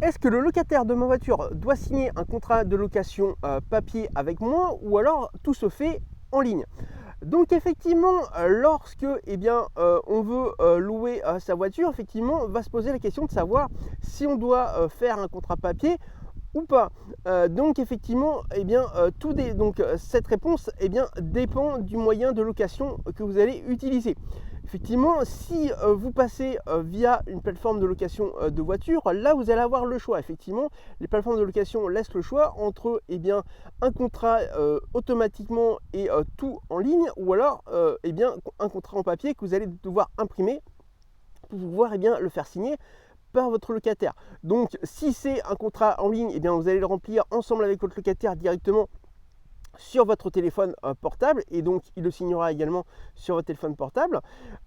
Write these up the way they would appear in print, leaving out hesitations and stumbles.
Est-ce que le locataire de ma voiture doit signer un contrat de location papier avec moi ou alors tout se fait en ligne? Donc effectivement, lorsque on veut louer sa voiture, effectivement, va se poser la question de savoir si on doit faire un contrat papier ou pas. Donc effectivement, cette réponse dépend du moyen de location que vous allez utiliser. Effectivement, si vous passez via une plateforme de location de voiture, là vous allez avoir le choix. Effectivement, les plateformes de location laissent le choix entre un contrat automatiquement et tout en ligne, ou alors un contrat en papier que vous allez devoir imprimer pour pouvoir le faire signer par votre locataire. Donc si c'est un contrat en ligne, vous allez le remplir ensemble avec votre locataire directement sur votre téléphone portable, et donc il le signera également sur votre téléphone portable.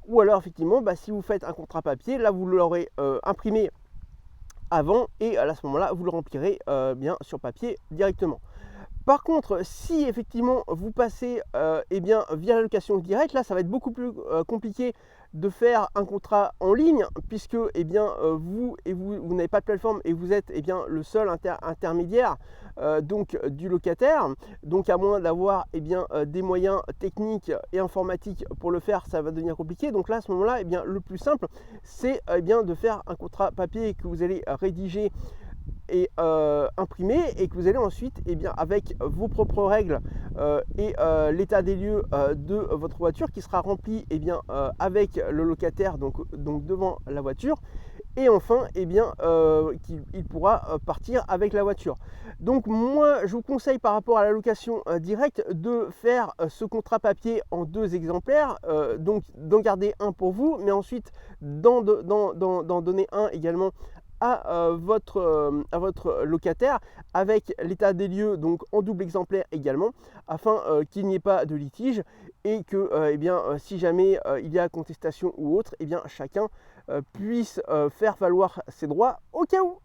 Ou alors effectivement, si vous faites un contrat papier, là vous l'aurez imprimé avant, et à ce moment-là vous le remplirez sur papier directement. Par contre, si effectivement vous passez via la location directe, là ça va être beaucoup plus compliqué de faire un contrat en ligne, puisque vous n'avez pas de plateforme et vous êtes le seul intermédiaire du locataire. Donc à moins d'avoir des moyens techniques et informatiques pour le faire, ça va devenir compliqué. Donc là à ce moment-là, le plus simple, c'est de faire un contrat papier que vous allez rédiger et imprimé, et que vous allez ensuite avec vos propres règles et l'état des lieux de votre voiture, qui sera rempli avec le locataire, donc devant la voiture, et enfin il pourra partir avec la voiture. Donc moi je vous conseille, par rapport à la location directe, de faire ce contrat papier en 2 exemplaires, donc d'en garder un pour vous, mais ensuite d'en donner un également à votre locataire, avec l'état des lieux donc en double exemplaire également, afin qu'il n'y ait pas de litige, et que si jamais il y a contestation ou autre, chacun puisse faire valoir ses droits au cas où.